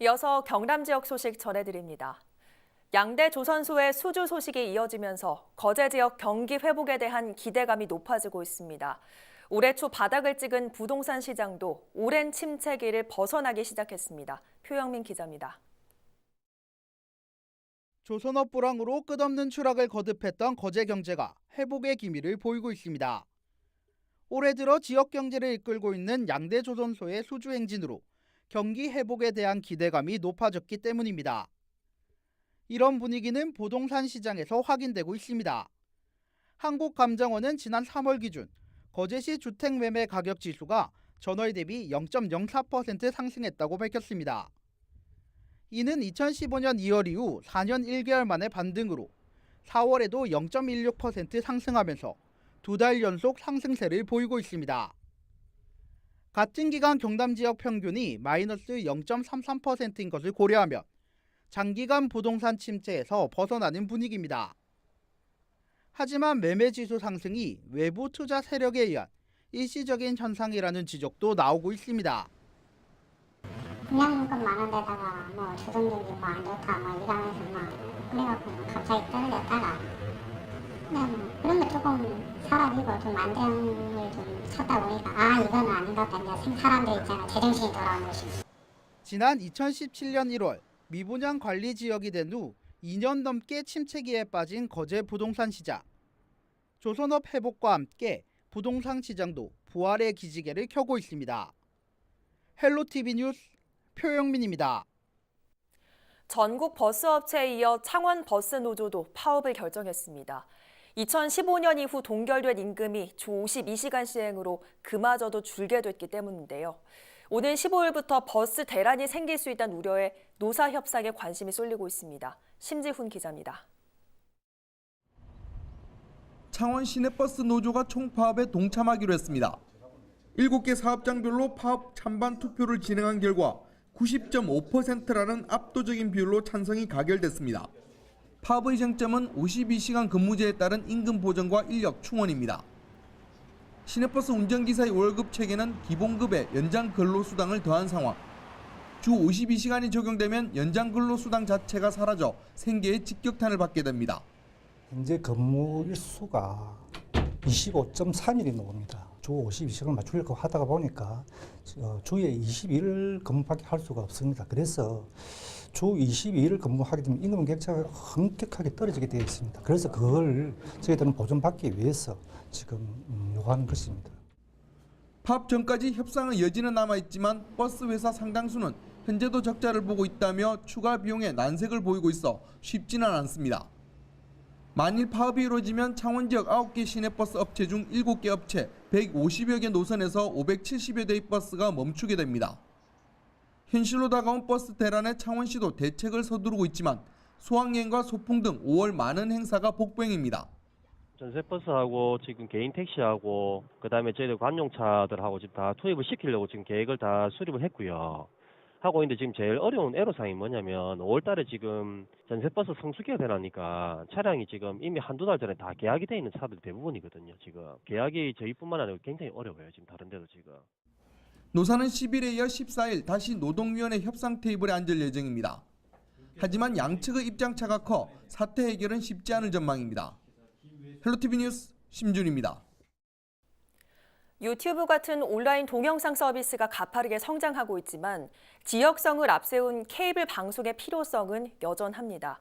이어서 경남 지역 소식 전해드립니다. 양대 조선소의 수주 소식이 이어지면서 거제 지역 경기 회복에 대한 기대감이 높아지고 있습니다. 올해 초 바닥을 찍은 부동산 시장도 오랜 침체기를 벗어나기 시작했습니다. 표영민 기자입니다. 조선업 불황으로 끝없는 추락을 거듭했던 거제 경제가 회복의 기미를 보이고 있습니다. 올해 들어 지역 경제를 이끌고 있는 양대 조선소의 수주 행진으로 경기 회복에 대한 기대감이 높아졌기 때문입니다. 이런 분위기는 부동산 시장에서 확인되고 있습니다. 한국감정원은 지난 3월 기준 거제시 주택 매매 가격 지수가 전월 대비 0.04% 상승했다고 밝혔습니다. 이는 2015년 2월 이후 4년 1개월 만의 반등으로 4월에도 0.16% 상승하면서 2달 연속 상승세를 보이고 있습니다. 같은 기간 경남 지역 평균이 마이너스 0.33%인 것을 고려하면 장기간 부동산 침체에서 벗어나는 분위기입니다. 하지만 매매지수 상승이 외부 투자 세력에 의한 일시적인 현상이라는 지적도 나오고 있습니다. 분양금값 많은 데다가 뭐 조선경기 뭐 안 좋다 뭐 이러면서 막 그래갖고 갑자기 떨어졌다가 그냥 그런 게 조금 사라지고 좀 안정을 좀 찾다 보니까 아 이거는 아닌가 보다 이제 사람들 있잖아 제정신이 돌아온 것이. 지난 2017년 1월 미분양 관리 지역이 된 후 2년 넘게 침체기에 빠진 거제 부동산 시장. 조선업 회복과 함께 부동산 시장도 부활의 기지개를 켜고 있습니다. 헬로티비 뉴스 표영민입니다. 전국 버스업체에 이어 창원 버스노조도 파업을 결정했습니다. 2015년 이후 동결된 임금이 주 52시간 시행으로 그마저도 줄게 됐기 때문인데요. 오는 15일부터 버스 대란이 생길 수 있다는 우려에 노사 협상에 관심이 쏠리고 있습니다. 심지훈 기자입니다. 창원 시내버스 노조가 총파업에 동참하기로 했습니다. 7개 사업장별로 파업 찬반 투표를 진행한 결과 90.5%라는 압도적인 비율로 찬성이 가결됐습니다. 파업의 쟁점은 52시간 근무제에 따른 임금 보전과 인력 충원입니다. 시내버스 운전기사의 월급 체계는 기본급에 연장 근로수당을 더한 상황. 주 52시간이 적용되면 연장 근로수당 자체가 사라져 생계의 직격탄을 받게 됩니다. 현재 근무 일수가 25.3일이 나옵니다. 주 52시간을 맞추려고 하다가 보니까 주에 22일 근무밖에 할 수가 없습니다. 그래서 주 22일을 근무하게 되면 임금 격차가 엄격하게 떨어지게 되어 있습니다. 그래서 그걸 저희들은 보존받기 위해서 지금 요구하는 것입니다. 파업 전까지 협상의 여지는 남아있지만 버스 회사 상당수는 현재도 적자를 보고 있다며 추가 비용에 난색을 보이고 있어 쉽지는 않습니다. 만일 파업이 이루어지면 창원 지역 9개 시내버스 업체 중 7개 업체 150여 개 노선에서 570여 대의 버스가 멈추게 됩니다. 현실로 다가온 버스 대란에 창원시도 대책을 서두르고 있지만 수학여행과 소풍 등 5월 많은 행사가 복병입니다. 전세버스하고 지금 개인 택시하고 그다음에 저희들 관용차들하고 지금 다 투입을 시키려고 지금 계획을 다 수립을 했고요. 하고 있는데 지금 제일 어려운 애로사항이 뭐냐면 5월 달에 지금 전세버스 성수기가 되라니까 차량이 지금 이미 한두 달 전에 다 계약이 돼 있는 차들 대부분이거든요. 지금 계약이 저희뿐만 아니라 굉장히 어려워요. 지금 다른 데도 지금. 노사는 10일에 이어 14일 다시 노동위원회 협상 테이블에 앉을 예정입니다. 하지만 양측의 입장차가 커 사태 해결은 쉽지 않을 전망입니다. 헬로티비 뉴스 심준입니다. 유튜브 같은 온라인 동영상 서비스가 가파르게 성장하고 있지만 지역성을 앞세운 케이블 방송의 필요성은 여전합니다.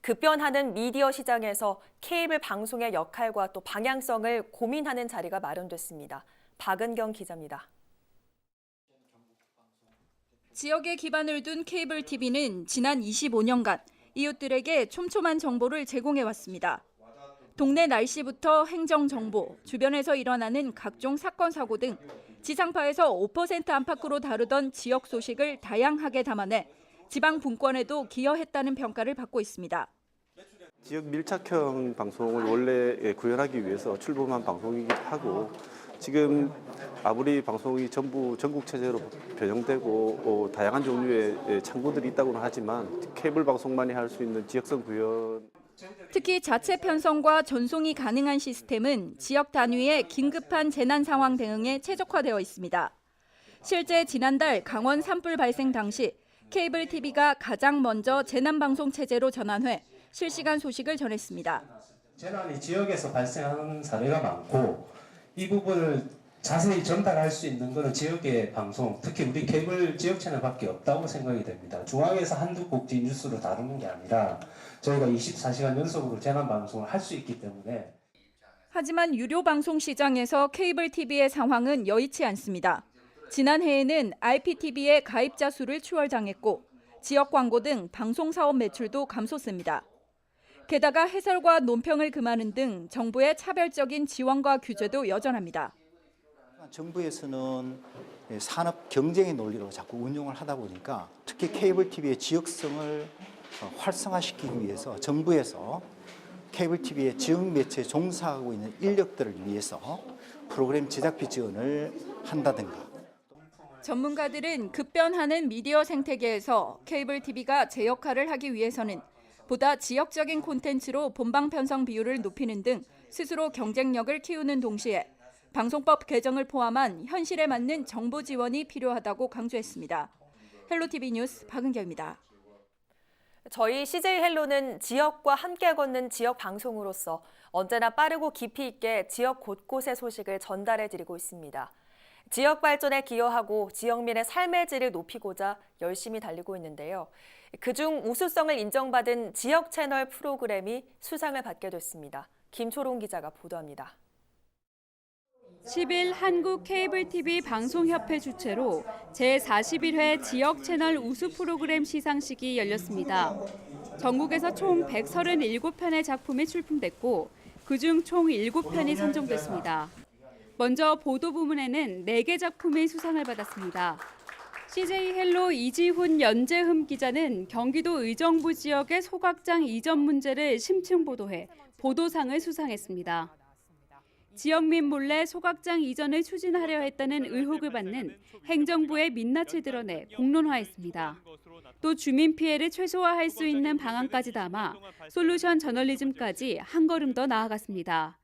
급변하는 미디어 시장에서 케이블 방송의 역할과 또 방향성을 고민하는 자리가 마련됐습니다. 박은경 기자입니다. 지역에 기반을 둔 케이블 TV는 지난 25년간 이웃들에게 촘촘한 정보를 제공해왔습니다. 동네 날씨부터 행정 정보, 주변에서 일어나는 각종 사건 사고 등 지상파에서 5% 안팎으로 다루던 지역 소식을 다양하게 담아내 지방 분권에도 기여했다는 평가를 받고 있습니다. 지역 밀착형 방송을 원래 구현하기 위해서 출범한 방송이기도 하고 지금 아무리 방송이 전부 전국 체제로 변형되고 다양한 종류의 창구들이 있다고는 하지만 케이블 방송만이 할 수 있는 지역성 구현. 특히 자체 편성과 전송이 가능한 시스템은 지역 단위의 긴급한 재난 상황 대응에 최적화되어 있습니다. 실제 지난달 강원 산불 발생 당시 케이블 TV가 가장 먼저 재난방송 체제로 전환해 실시간 소식을 전했습니다. 재난이 지역에서 발생하는 사례가 많고 이 부분을 자세히 전달할 수 있는 것은 지역의 방송, 특히 우리 케이블 지역 채널밖에 없다고 생각이 됩니다. 중앙에서 한두 곡지 뉴스로 다루는 게 아니라 저희가 24시간 연속으로 재난 방송을 할 수 있기 때문에. 하지만 유료 방송 시장에서 케이블 TV의 상황은 여의치 않습니다. 지난해에는 IPTV의 가입자 수를 추월당했고 지역 광고 등 방송 사업 매출도 감소했습니다. 게다가 해설과 논평을 금하는 등 정부의 차별적인 지원과 규제도 여전합니다. 정부에서는 산업 경쟁의 논리로 자꾸 운용을 하다 보니까 특히 케이블 TV의 지역성을 활성화시키기 위해서 정부에서 케이블 TV의 지역 매체에 종사하고 있는 인력들을 위해서 프로그램 제작비 지원을 한다든가. 전문가들은 급변하는 미디어 생태계에서 케이블 TV가 제 역할을 하기 위해서는 보다 지역적인 콘텐츠로 본방 편성 비율을 높이는 등 스스로 경쟁력을 키우는 동시에 방송법 개정을 포함한 현실에 맞는 정부 지원이 필요하다고 강조했습니다. 헬로티비 뉴스 박은경입니다. 저희 CJ 헬로는 지역과 함께 걷는 지역 방송으로서 언제나 빠르고 깊이 있게 지역 곳곳의 소식을 전달해드리고 있습니다. 지역 발전에 기여하고 지역민의 삶의 질을 높이고자 열심히 달리고 있는데요. 그중 우수성을 인정받은 지역 채널 프로그램이 수상을 받게 됐습니다. 김초롱 기자가 보도합니다. 10일 한국 케이블 TV 방송협회 주최로 제41회 지역 채널 우수 프로그램 시상식이 열렸습니다. 전국에서 총 137편의 작품이 출품됐고 그중 총 7편이 선정됐습니다. 먼저 보도 부문에는 4개 작품이 수상을 받았습니다. CJ 헬로 이지훈 연재흠 기자는 경기도 의정부 지역의 소각장 이전 문제를 심층 보도해 보도상을 수상했습니다. 지역민 몰래 소각장 이전을 추진하려 했다는 의혹을 받는 행정부의 민낯을 드러내 공론화했습니다. 또 주민 피해를 최소화할 수 있는 방안까지 담아 솔루션 저널리즘까지 한 걸음 더 나아갔습니다.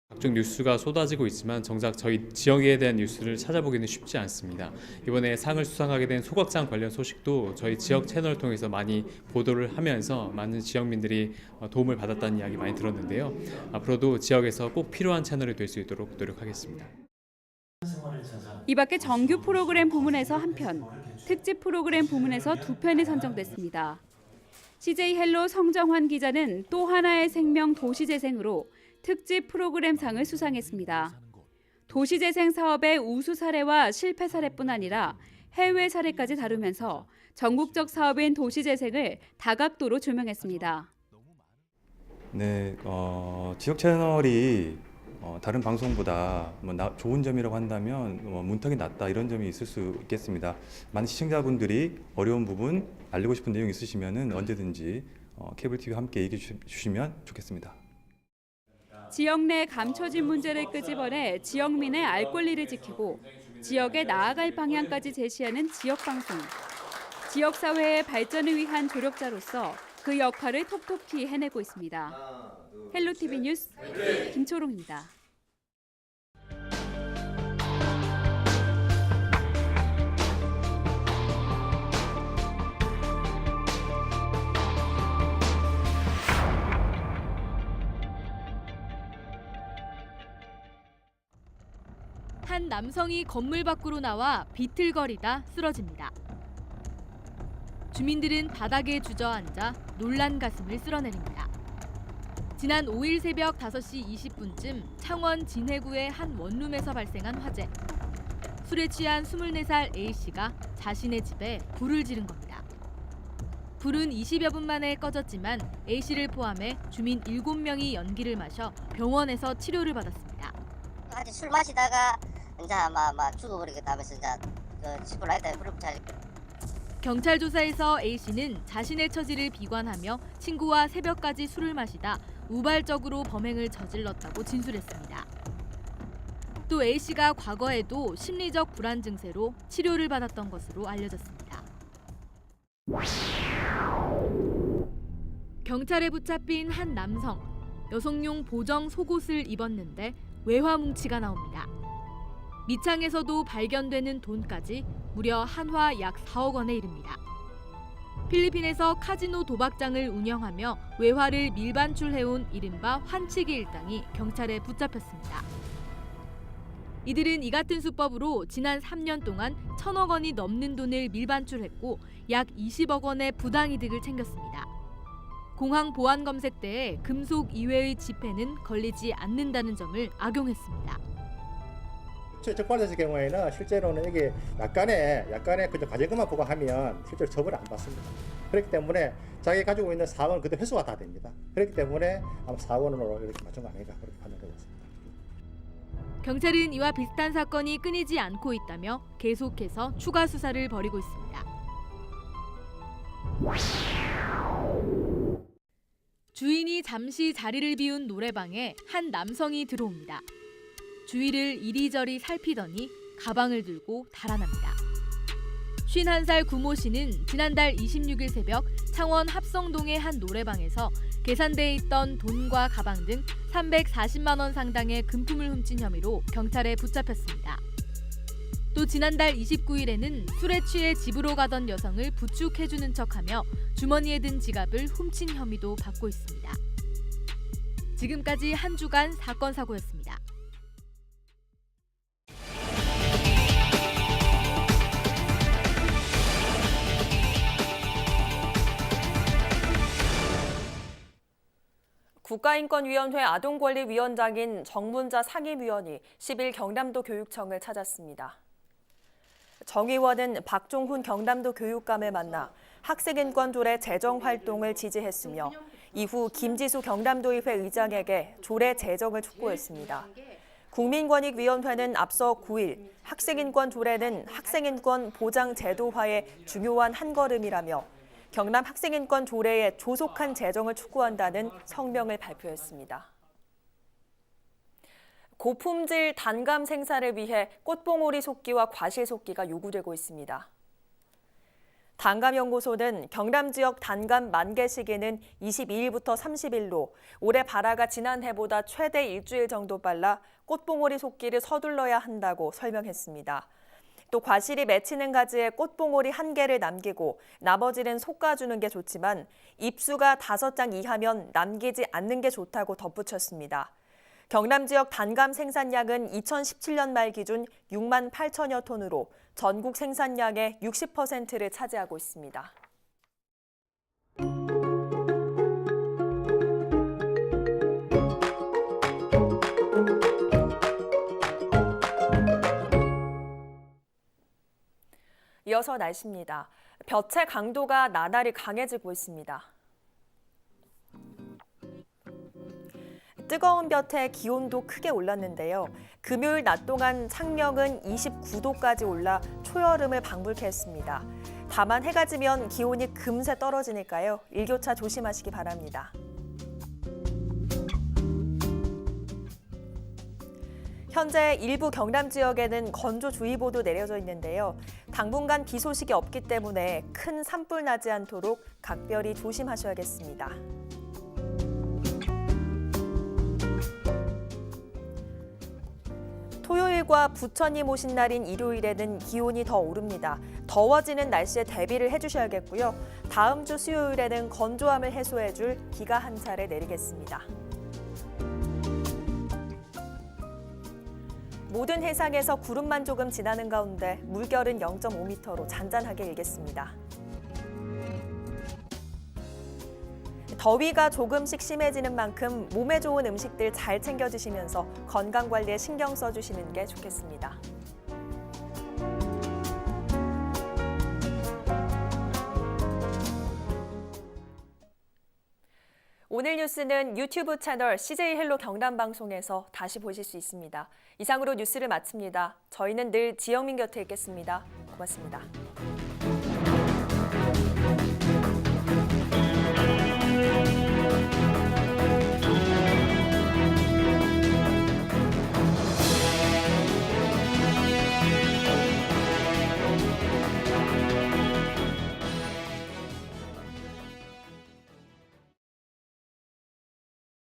각종 뉴스가 쏟아지고 있지만 정작 저희 지역에 대한 뉴스를 찾아보기는 쉽지 않습니다. 이번에 상을 수상하게 된 소각장 관련 소식도 저희 지역 채널을 통해서 많이 보도를 하면서 많은 지역민들이 도움을 받았다는 이야기 많이 들었는데요. 앞으로도 지역에서 꼭 필요한 채널이 될 수 있도록 노력하겠습니다. 이 밖에 정규 프로그램 부문에서 1편, 특집 프로그램 부문에서 2편이 선정됐습니다. CJ 헬로 성정환 기자는 또 하나의 생명 도시재생으로 특집 프로그램상을 수상했습니다. 도시재생 사업의 우수 사례와 실패 사례뿐 아니라 해외 사례까지 다루면서 전국적 사업인 도시재생을 다각도로 조명했습니다. 네, 지역 채널이 다른 방송보다 좋은 점이라고 한다면 문턱이 낮다 이런 점이 있을 수 있겠습니다. 많은 시청자분들이 어려운 부분 알리고 싶은 내용 있으시면 언제든지 케이블 TV와 함께 얘기해 주시면 좋겠습니다. 지역 내 감춰진 문제를 끄집어내 지역민의 알 권리를 지키고 지역에 나아갈 방향까지 제시하는 지역방송. 지역사회의 발전을 위한 조력자로서 그 역할을 톡톡히 해내고 있습니다. 헬로티비 뉴스 김초롱입니다. 한 남성이 건물 밖으로 나와 비틀거리다 쓰러집니다. 주민들은 바닥에 주저앉아 놀란 가슴을 쓸어내립니다. 지난 5일 새벽 5시 20분쯤 창원 진해구의 한 원룸에서 발생한 화재. 술에 취한 24살 A씨가 자신의 집에 불을 지른 겁니다. 불은 20여 분 만에 꺼졌지만 A씨를 포함해 주민 7명이 연기를 마셔 병원에서 치료를 받았습니다. 같이 술 마시다가 이제 막 죽어버리겠다 하면서 이제 집을 라이터에 불을 붙여. 경찰 조사에서 A씨는 자신의 처지를 비관하며 친구와 새벽까지 술을 마시다 우발적으로 범행을 저질렀다고 진술했습니다. 또 A씨가 과거에도 심리적 불안 증세로 치료를 받았던 것으로 알려졌습니다. 경찰에 붙잡힌 한 남성. 여성용 보정 속옷을 입었는데 외화 뭉치가 나옵니다. 밑창에서도 발견되는 돈까지 무려 한화 약 4억 원에 이릅니다. 필리핀에서 카지노 도박장을 운영하며 외화를 밀반출해온 이른바 환치기 일당이 경찰에 붙잡혔습니다. 이들은 이 같은 수법으로 지난 3년 동안 1,000억 원이 넘는 돈을 밀반출했고 약 20억 원의 부당이득을 챙겼습니다. 공항 보안 검색 때에 금속 이외의 지폐는 걸리지 않는다는 점을 악용했습니다. 적발됐을 경우에는 실제로는 이게 약간의 그저 가진 것만 보고 하면 실제로 처벌을 안 받습니다. 그렇기 때문에 자기 가지고 있는 4억 원 그대로 회수가 다 됩니다. 그렇기 때문에 아마 4억 원으로 이렇게 맞춘 거 아닌가 그렇게 판단되고 있습니다. 경찰은 이와 비슷한 사건이 끊이지 않고 있다며 계속해서 추가 수사를 벌이고 있습니다. 주인이 잠시 자리를 비운 노래방에 한 남성이 들어옵니다. 주위를 이리저리 살피더니 가방을 들고 달아납니다. 51살 구모 씨는 지난달 26일 새벽 창원 합성동의 한 노래방에서 계산대에 있던 돈과 가방 등 340만 원 상당의 금품을 훔친 혐의로 경찰에 붙잡혔습니다. 또 지난달 29일에는 술에 취해 집으로 가던 여성을 부축해주는 척하며 주머니에 든 지갑을 훔친 혐의도 받고 있습니다. 지금까지 한 주간 사건 사고였습니다. 국가인권위원회 아동권리위원장인 정문자 상임위원이 10일 경남도 교육청을 찾았습니다. 정 의원은 박종훈 경남도 교육감을 만나 학생인권 조례 제정 활동을 지지했으며 이후 김지수 경남도의회 의장에게 조례 제정을 촉구했습니다. 국민권익위원회는 앞서 9일 학생인권 조례는 학생인권 보장 제도화의 중요한 한 걸음이라며 경남 학생인권 조례의 조속한 제정을 촉구한다는 성명을 발표했습니다. 고품질 단감 생산을 위해 꽃봉오리 속기와 과실 속기가 요구되고 있습니다. 단감연구소는 경남 지역 단감 만개 시기는 22일부터 30일로 올해 발화가 지난해보다 최대 일주일 정도 빨라 꽃봉오리 속기를 서둘러야 한다고 설명했습니다. 또 과실이 맺히는 가지에 꽃봉오리 1개를 남기고 나머지는 솎아주는 게 좋지만 입수가 5장 이하면 남기지 않는 게 좋다고 덧붙였습니다. 경남 지역 단감 생산량은 2017년 말 기준 6만 8천여 톤으로 전국 생산량의 60%를 차지하고 있습니다. 이어서 날씨입니다. 볕의 강도가 나날이 강해지고 있습니다. 뜨거운 볕에 기온도 크게 올랐는데요. 금요일 낮 동안 창녕은 29도까지 올라 초여름을 방불케 했습니다. 다만 해가 지면 기온이 금세 떨어지니까요. 일교차 조심하시기 바랍니다. 현재 일부 경남 지역에는 건조주의보도 내려져 있는데요. 당분간 비 소식이 없기 때문에 큰 산불 나지 않도록 각별히 조심하셔야겠습니다. 토요일과 부처님 오신 날인 일요일에는 기온이 더 오릅니다. 더워지는 날씨에 대비를 해주셔야겠고요. 다음 주 수요일에는 건조함을 해소해줄 비가 한 차례 내리겠습니다. 모든 해상에서 구름만 조금 지나는 가운데 물결은 0.5m로 잔잔하게 일겠습니다. 더위가 조금씩 심해지는 만큼 몸에 좋은 음식들 잘 챙겨 드시면서 건강 관리에 신경 써주시는 게 좋겠습니다. 오늘 뉴스는 유튜브 채널 CJ 헬로 경남 방송에서 다시 보실 수 있습니다. 이상으로 뉴스를 마칩니다. 저희는 늘 지영민 곁에 있겠습니다. 고맙습니다.